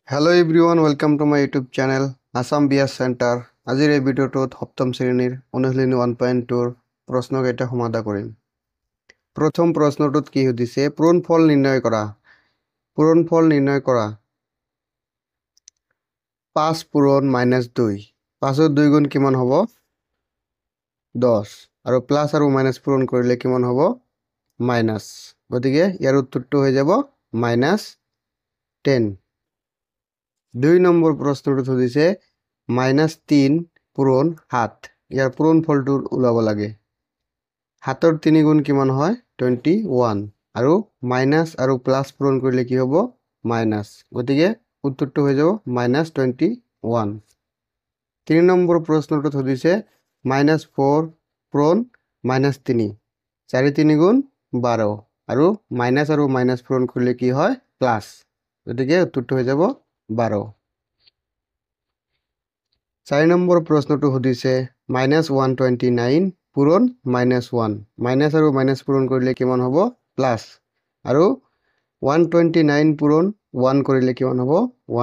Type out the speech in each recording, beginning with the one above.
Hello everyone, welcome to my YouTube channel Assam BS Center. আজিৰ এই ভিডিঅ'টোত সপ্তম শ্ৰেণীৰ অনুশীলনী 1.2 প্ৰশ্নকেইটা সমাধান কৰিম। প্ৰথম প্ৰশ্নটোত কি সুধিছে? পূৰণফল নিৰ্ণয় কৰা। পূৰণফল নিৰ্ণয় কৰা। 5 পূৰণ -2। 5ৰ 2 গুণ কিমান হ'ব? 10 আৰু প্লাস আৰু মাইনাস পূৰণ কৰিলে কিমান হ'ব? মাইনাস। গতিকে ইয়াৰ উত্তৰটো হৈ যাব -10। 2 নম্বৰ প্ৰশ্নটো সুধিছে -3 পূৰণ 7। ইয়াৰ পূৰণফলটো ওলাব লাগে। 7ৰ 3 গুণ কিমান হয়? 21 আৰু মাইনাস আৰু প্লাস পূৰণ কৰিলে কি হ'ব? মাইনাস। গতিকে উত্তৰটো হৈ যাব -21। 3 নম্বৰ প্ৰশ্নটো সুধিছে -4 পূৰণ -3। 4 3 গুণ 12 আৰু মাইনাস আৰু মাইনাস পূৰণ কৰিলে কি হয়? প্লাস। গতিকে উত্তৰটো হৈ যাব 12। 4 নম্বৰ প্ৰশ্নটো সুধিছে -129 পূৰণ -1। মাইনাস আৰু মাইনাস পূৰণ কৰিলে কিমান হ'ব? প্লাস। আৰু 129 পূৰণ 1 কৰিলে কিমান হ'ব?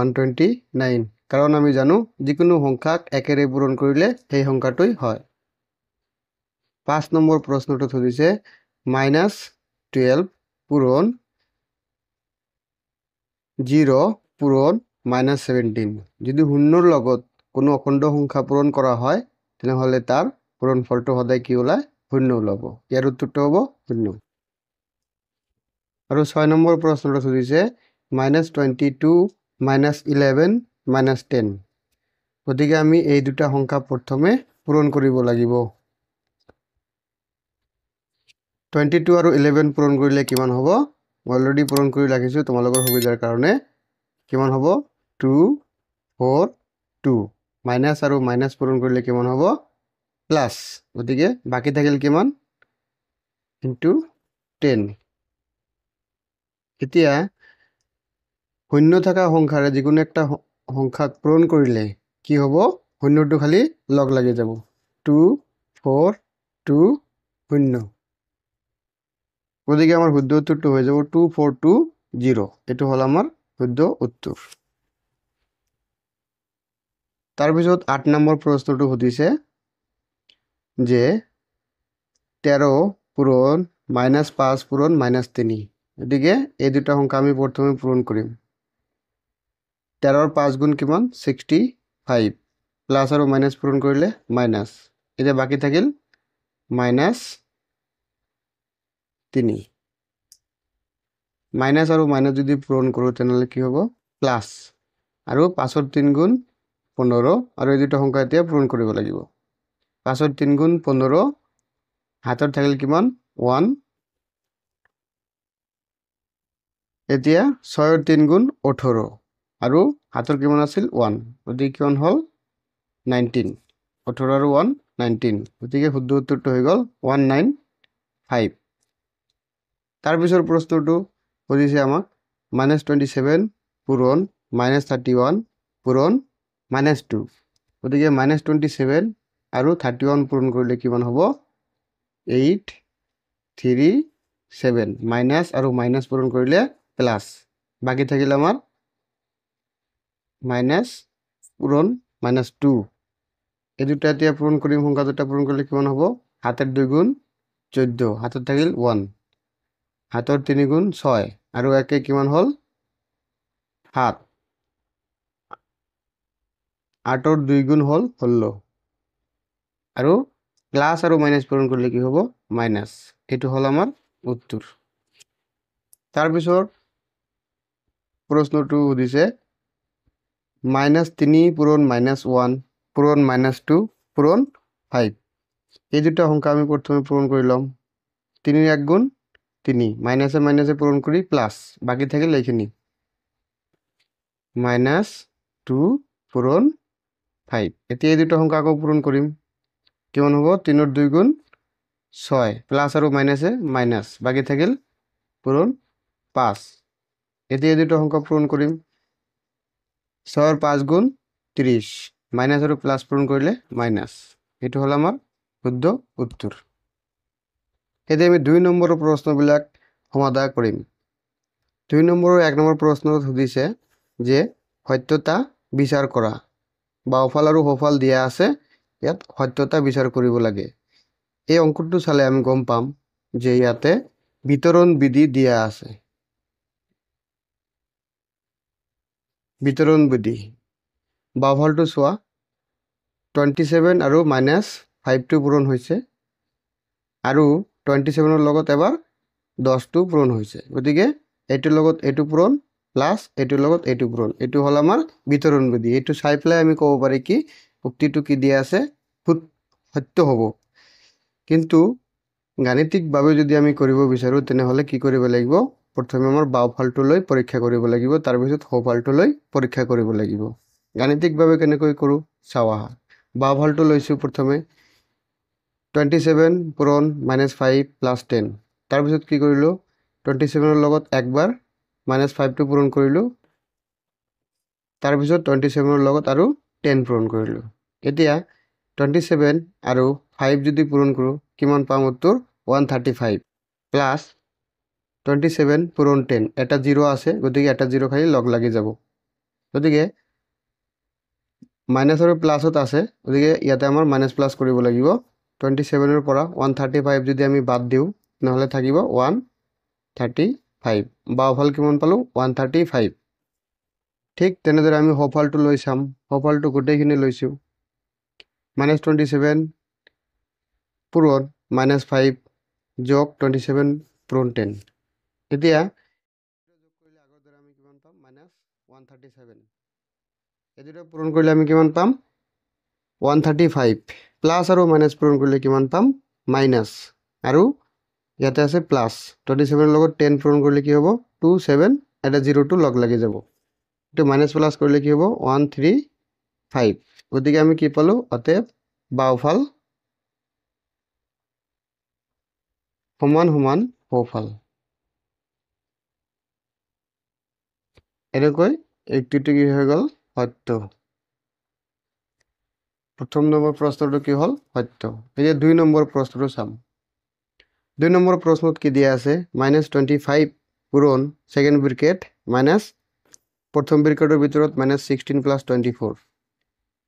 129। কাৰণ আমি জানো যিকোনো সংখ্যাক একেৰে পূৰণ কৰিলে সেই সংখ্যাটোই হয়। 5 নম্বৰ প্ৰশ্নটো সুধিছে -12 পূৰণ 0 পূৰণ -17। যদি শূন্যৰ লগত কোনো অখণ্ড সংখ্যা পূৰণ কৰা হয় তেনেহলে তাৰ পূৰণফলটো সদায় কি ওলায়? শূন্য ওলাব। ইয়াৰ উত্তৰটো হ'ব 0। আৰু 6 নম্বৰ প্ৰশ্নটো সুধিছে -22 -11 -10। গতিকে আমি এই দুটা সংখ্যা প্ৰথমে পূৰণ কৰিব লাগিব। 22 আৰু 11 পূৰণ কৰিলে কিমান হ'ব? মই অলৰেডি পূৰণ কৰি ৰাখিছোঁ তোমালোকৰ সুবিধাৰ কাৰণে। কিমান হ'ব? 2 4 2। মাইনাস আৰু মাইনাস পূৰণ কৰিলে কিমান হ'ব? প্লাস। গতিকে বাকি থাকিল কিমান? ইনটু 10। এতিয়া শূন্য থকা সংখ্যাৰে যিকোনো একটা সংখ্যাক পূৰণ কৰিলে কি হ'ব? শূন্যটো খালি লগ লাগি যাব। 2 4 2 0। গতিকে আমাৰ শুদ্ধ উত্তৰটো হৈ যাব 2420। এইটো হ'ল আমাৰ শুদ্ধ উত্তৰ। তাৰপিছত 8 নম্বৰ প্ৰশ্নটো সুধিছে যে 13 পূৰণ -5 পূৰণ -3। গতিকে এই দুটা সংখ্যা আমি প্ৰথমে পূৰণ কৰিম। 13ৰ 5 গুণ কিমান? 65। প্লাস আৰু মাইনাস পূৰণ কৰিলে মাইনাস। এতিয়া বাকি থাকিল -3। মাইনাস আৰু মাইনাস যদি পূৰণ কৰোঁ তেনেহ'লে কি হ'ব? প্লাস। আৰু 5ৰ 3 গুণ 15 আৰু এই দুটা সংখ্যা এতিয়া পূৰণ কৰিব লাগিব। 5ৰ 3 গুণ 15, হাতত থাকিল কিমান? 1। এতিয়া 6ৰ 3 গুণ 18 আৰু হাতৰ কিমান আছিল? 1। গতিকে কিমান হ'ল? 19। 18 আৰু 1 19। গতিকে শুদ্ধ উত্তৰটো হৈ গ'ল 195। তাৰপিছৰ প্ৰশ্নটো সুধিছে আমাক -27 পূৰণ -31 পূৰণ -2। গতিকে -27 আৰু 31 পূৰণ কৰিলে কিমান হ'ব? 8 3 7। মাইনাস আৰু মাইনাস পূৰণ কৰিলে প্লাস। বাকি থাকিল আমাৰ মাইনাস পূৰণ -2। এই দুটা এতিয়া পূৰণ কৰিম। সংখ্যা দুটা পূৰণ কৰিলে কিমান হ'ব? 7ৰ 2 গুণ 14, হাতত থাকিল 1। হাতৰ 3 গুণ 6 আৰু একে কিমান হ'ল? 7। 8ৰ 2 গুণ হ'ল 16 আৰু প্লাস আৰু মাইনাস পূৰণ কৰিলে কি হ'ব? মাইনাস। এইটো হ'ল আমাৰ উত্তৰ। তাৰপিছত প্ৰশ্নটো সুধিছে -3 পূৰণ -1 পূৰণ -2 পূৰণ 5। এই দুটা সংখ্যা আমি প্ৰথমে পূৰণ কৰি ল'ম। 3ৰ 1 গুণ 3, মাইনাসে মাইনাসে পূৰণ কৰি প্লাস। বাকি থাকিল এইখিনি -2 পূৰণ 5। এতিয়া এই দুটা সংখ্যা আকৌ পূৰণ কৰিম। কিমান হ'ব? 3ৰ 2 গুণ 6, প্লাস আৰু মাইনাসে মাইনাস। বাকি থাকিল পূৰণ 5। এতিয়া এই দুটা সংখ্যা পূৰণ কৰিম। 6ৰ 5 গুণ 30, মাইনাস আৰু প্লাস পূৰণ কৰিলে মাইনাস। এইটো হ'ল আমাৰ শুদ্ধ উত্তৰ। এতিয়া আমি 2 নম্বৰৰ প্ৰশ্নবিলাক সমাধান কৰিম। 2 নম্বৰৰ 1 নম্বৰ প্ৰশ্নত সুধিছে যে সত্যতা বিচাৰ কৰা বাওঁফাল আৰু সোঁফাল দিয়া আছে ইয়াত সত্যতা বিচাৰ কৰিব লাগে এই অংকটো চালে আমি গম পাম যে ইয়াতে বিতৰণ বিধি দিয়া আছে বিতৰণ বিধি বাওঁফালটো চোৱা 27 আৰু -5 টো পূৰণ হৈছে আৰু 27 ৰ লগত এবাৰ 10 টো পূৰণ হৈছে গতিকে এইটোৰ লগত এইটো পূৰণ প্লাস এইটোৰ লগত এইটো পূৰণ এইটো হল আমাৰ বিতৰণ বিধি এইটো চাই পেলাই আমি ক'ব পাৰি কি উক্তিটো কি দিয়া আছে সত্য হ'ব কিন্তু গাণিতিকভাৱে যদি আমি কৰিব বিচাৰো তেনেহলে কি কৰিব লাগিব প্ৰথমে আমাৰ বাওঁফালটো লৈ পৰীক্ষা কৰিব লাগিব তাৰ পিছত সোঁফালটো লৈ পৰীক্ষা কৰিব লাগিব গাণিতিকভাৱে কেনেকৈ কৰো চাও আহা বাওঁফালটো লৈছো প্ৰথমে 27 পূৰণ -5 প্লাস 10 তাৰ পিছত কি কৰিলো 27 ৰ লগত একবাৰ -5 টো পূৰণ কৰিলো তাৰ পিছত 27 ৰ লগত আৰু 10 পূৰণ কৰিলো এতিয়া 27 আৰু 5 যদি পূৰণ কৰো কিমান পাম উত্তৰ 135 প্লাস 27 পূৰণ 10 এটা 0 আছে গতিকে এটা 0 খালি লগ লাগি যাব গতিকে মাইনাস আৰু প্লাসত আছে গতিকে ইয়াতে আমাৰ মাইনাস প্লাস কৰিব লাগিব 27 ৰ পৰা 135 যদি আমি বাদ দিও নহলে থাকিব 135 বাওঁফাল কিমান পালো 135 ঠিক তেনেদৰে আমি সোঁফালটো লৈ চাম সোঁফালটো গোটেইখিনি লৈছো -27 পূৰণ -5 যোগ 27 পূৰণ 10 এতিয়া যোগ কৰিলে আগৰ দৰে আমি কিমান পাম -137 এদিটা পূৰণ কৰিলে আমি কিমান পাম 135 প্লাস আৰু মাইনাস পূৰণ কৰিলে কিমান পাম মাইনাস আৰু ইয়াতে আছে প্লাস 27 ৰ লগত 10 পূৰণ কৰিলে কি হ'ব 27 এটা 0 টো লগ লাগি যাব এটো মাইনাস প্লাস কৰিলে কি হ'ব 135 গতিকে আমি কি পালো অতএব বাওঁফাল সমান সমান সোঁফাল এনেকৈ একটিটো কি হৈ গ'ল সত্য প্ৰথম নম্বৰ প্ৰশ্নটো কি হ'ল সত্য এতিয়া 2 নম্বৰ প্ৰশ্নটো চাম 2 নম্বৰ প্ৰশ্নত কি দিয়া আছে -25 পূৰণ সেকেন্ড ব্ৰেকেট মাইনাস প্ৰথম ব্ৰেকেটৰ ভিতৰত -16 + 24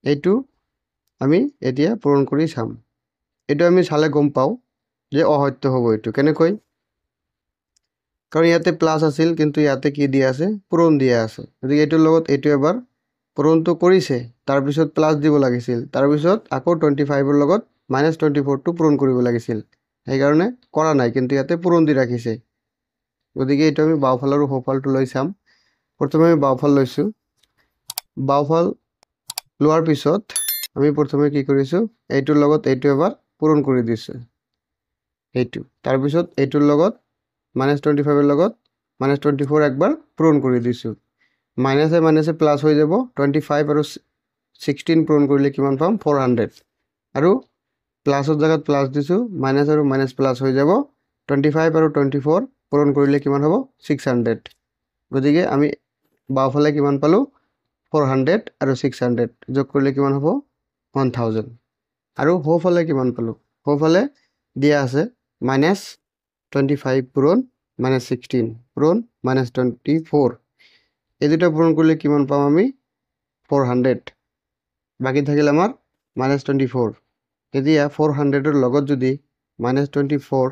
এইটো আমি এতিয়া পূৰণ কৰি চাম এইটো আমি চালে গম পাও যে অসত্য হ'ব এইটো কেনেকৈ কাৰণ ইয়াতে প্লাস আছিল কিন্তু ইয়াতে কি দিয়া আছে পূৰণ দিয়া আছে গতিকে এইটোৰ লগত এইটো এবাৰ পূৰণটো কৰিছে তাৰ পিছত প্লাস দিব লাগিছিল তাৰ পিছত আকৌ 25 ৰ লগত -24 টো পূৰণ কৰিব লাগিছিল এই কাৰণে কৰা নাই কিন্তু ইয়াতে পূৰণ দি ৰাখিছে গতিকে এইটো আমি বাওঁফাল আৰু সোঁফালটো লৈ চাম প্ৰথমে আমি বাওঁফাল লৈছো বাওঁফাল লোৱাৰ পিছত আমি প্ৰথমে কি কৰিছো এইটোৰ লগত এইটো এবাৰ পূৰণ কৰি দিছো এইটো তাৰ পিছত এইটোৰ লগত -25 ৰ লগত -24 একবাৰ পূৰণ কৰি দিছো মাইনাসে মাইনাসে প্লাস হৈ যাব 25 আৰু 16 পূৰণ কৰিলে কিমান পাম 400 আৰু প্লাসৰ জায়গাত প্লাস দিছো মাইনাস আৰু মাইনাস প্লাস হৈ যাব 25 আৰু 24 পূৰণ কৰিলে কিমান হ'ব 600 গতিকে আমি বাওঁফালে কিমান পালো 400 আৰু 600 যোগ কৰিলে কিমান হ'ব 1000 আৰু সোঁফালে কিমান পালো সোঁফালে দিয়া আছে -25 পূৰণ -16 পূৰণ -24 এই দুটা পূৰণ কৰিলে কিমান পাম আমি 400 বাকি থাকিল আমাৰ -24 এতিয়া 400 ৰ লগত যদি -24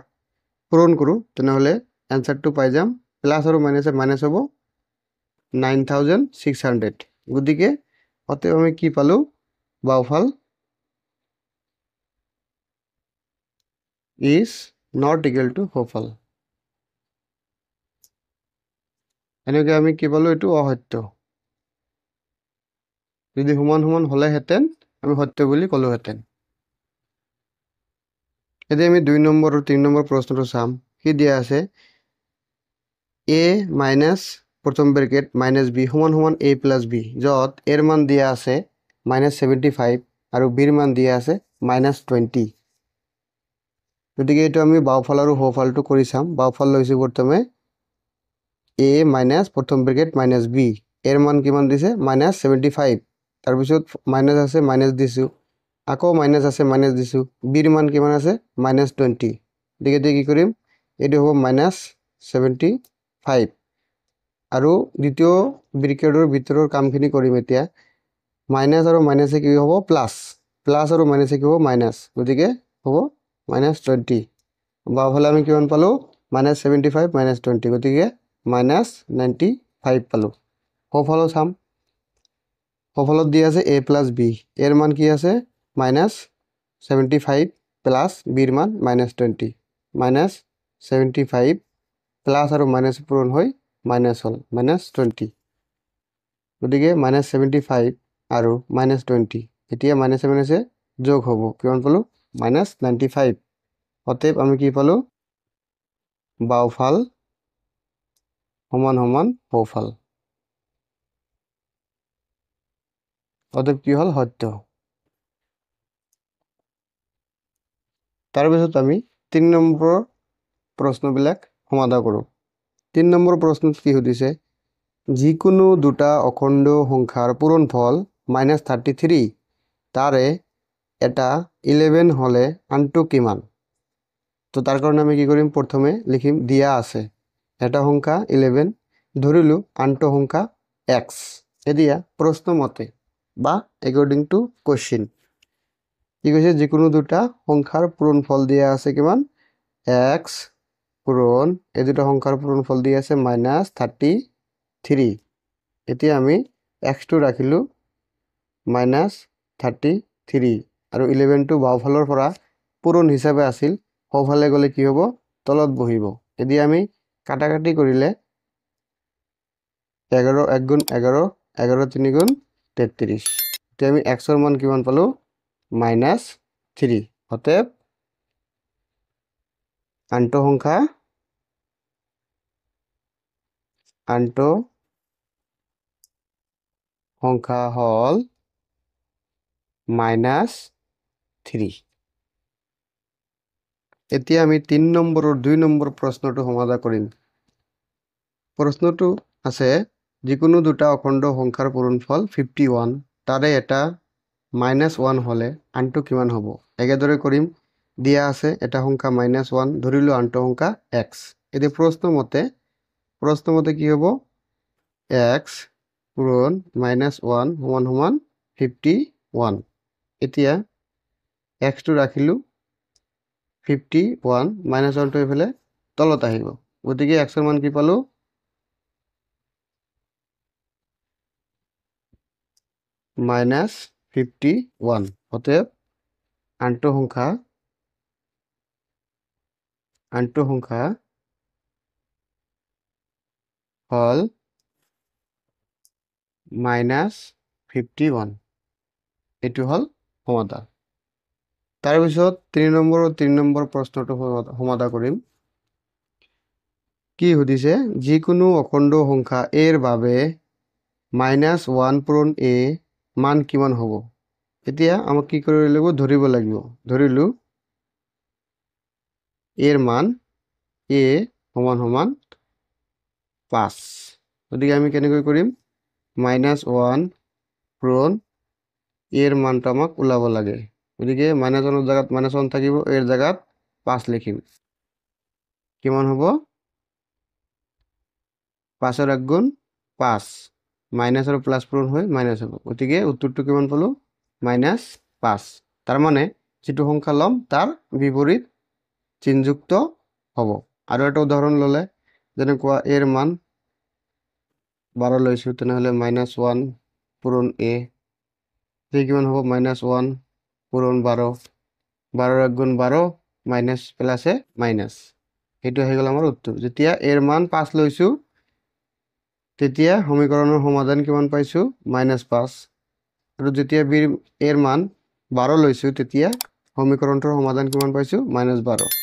পূৰণ কৰো তেনেহলে আনসাৰটো পাই যাম প্লাস আৰু মাইনাসে মাইনাস হ'ব 9600 গতিকে অতএব আমি কি পালো বাওঁফাল is not equal to সোঁফাল এনেকৈ আমি কি পালো এটো অসত্য যদি সমান সমান হলে হেতেন আমি সত্য বুলি কলো হেতেন এতিয়া আমি 2 নম্বৰ আৰু 3 নম্বৰ প্ৰশ্নটো চাম কি দিয়া আছে a minus প্ৰথম ব্ৰেকেট -b সমান সমান a plus b যত a ৰ মান দিয়া আছে -75 আৰু b ৰ মান দিয়া আছে -20 গতিকে এইটো আমি বাওঁফাল আৰু সোঁফালটো কৰি চাম বাওঁফাল লৈছো প্ৰথমে a minus প্ৰথম ব্ৰেকেট -b a ৰ মান কিমান দিছে -75 তাৰ পিছত মাইনাস আছে মাইনাস দিছো আকৌ মাইনাস আছে মাইনাস দিছো b ৰ মান কিমান আছে -20 গতিকে কি কৰিম এইটো হ'ব -75 আৰু দ্বিতীয় ব্ৰেকেটৰ ভিতৰৰ কামখিনি কৰিম এতিয়া মাইনাছ আৰু মাইনাছে কি হ'ব প্লাছ প্লাছ আৰু মাইনাছে কি হ'ব মাইনাছ গতিকে হ'ব -20 বাওঁফালে আমি কিমান পালোঁ -75 -20 গতিকে -95 পালোঁ সোঁফালে চাম সোঁফালত দি আছে a + b এর মান কি আছে -75 প্লাছ bৰ মান -20 -75 প্লাছ আৰু মাইনাছ পূৰণ হৈ মাইনাছ হ'ল -20 গতিকে -75 আৰু -20 এতিয়া মাইনাছে মাইনাছে যোগ হ'ব কিমান পালোঁ -95 অতএব আমি কি পালোঁ বাওঁফাল সমান সমান সোঁফাল অতএব কি হ'ল সত্য তাৰপিছত আমি 3 নম্বৰৰ প্ৰশ্নবিলাক সমাধান কৰোঁ 3 নম্বৰ প্ৰশ্নত কি সুধিছে যিকোনো দুটা অখণ্ড সংখ্যাৰ পূৰণফল -33 তাৰে এটা 11 হলে আনটো কিমান তো তাৰ কাৰণে আমি কি কৰিম প্ৰথমে লিখিম দিয়া আছে এটা সংখ্যা 11 ধৰিলো আনটো সংখ্যা x এতিয়া প্ৰশ্ন মতে বা according to question কি কৈছে যিকোনো দুটা সংখ্যাৰ পূৰণফল দিয়া আছে কিমান x পূৰণ এই দুটা সংখ্যাৰ পূৰণফল দিয়া আছে -33 এতিয়া আমি x টো ৰাখিলো -33 আৰু 11 টো বাওঁফালৰ পৰা পূৰণ হিচাপে আছিল সোঁফালে গ'লে কি হ'ব তলত বহিব এতিয়া আমি কাটাকাটি কৰিলে 11 1 গুণ 11 11 3 গুণ 33 এতিয়া আমি x ৰ মান কিমান পালো -3 অতএব আনটো সংখ্যা হল -3 এতিয়া আমি 3 নম্বৰৰ 2 নম্বৰ প্ৰশ্নটো সমাধান কৰিম প্ৰশ্নটো আছে যিকোনো দুটা অখণ্ড সংখ্যাৰ পূৰণফল 51 তাৰে এটা -1 হলে আনটো কিমান হ'ব একেদৰে কৰিম দিয়া আছে এটা সংখ্যা -1 ধৰিলো আনটো সংখ্যা x এতিয়া প্ৰশ্নমতে কি হ'ব x পূৰণ -1 সমান সমান 51 এতিয়া x টো ৰাখিলো 51 -1 টো এইফালে তলত আহিব গতিকে x ৰ মান কি পালো -51 অতএব আনটো সংখ্যা হল -51 এটো হল সমাধান তাৰপিছত 3 নম্বৰ প্ৰশ্নটো সমাধান কৰিম কি সুধিছে যিকোনো অখণ্ড সংখ্যা a ৰ বাবে -1 পূৰণ a মান কিমান হ'ব এতিয়া আমাক কি কৰিব লাগিব ধৰিব লাগিব ধৰিলো a ৰ মান a সমান সমান 5 গতিকে আমি কেনেকৈ কৰিম -1 পূৰণ a ৰ মানটো আমাক ওলাব লাগে গতিকে -1 ৰ জায়গাত -1 থাকিব এৰ জায়গাত 5 লিখিম কিমান হ'ব 5 ৰ 1 গুণ 5 মাইনাস আৰু প্লাস পূৰণ হৈ মাইনাস হ'ব গতিকে উত্তৰটো কিমান পালো -5 তাৰ মানে যেটো সংখ্যা লম তাৰ বিপৰীত চিহ্নযুক্ত হ'ব আৰু এটা উদাহৰণ ললে যেনেকুৱা a ৰ মান 12 লৈছো তেনেহলে -1 পূৰণ a কিমান হ'ব -1 পূৰণ 12 12 ৰ 1 গুণ 12 মাইনাস প্লাসে মাইনাস এটো হৈ গ'ল আমাৰ উত্তৰ যেতিয়া a ৰ মান 5 লৈছো তেতিয়া সমীকৰণৰ সমাধান কিমান পাইছো -5 আৰু যেতিয়া b ৰ মান 12 লৈছো তেতিয়া সমীকৰণটোৰ সমাধান কিমান পাইছো -12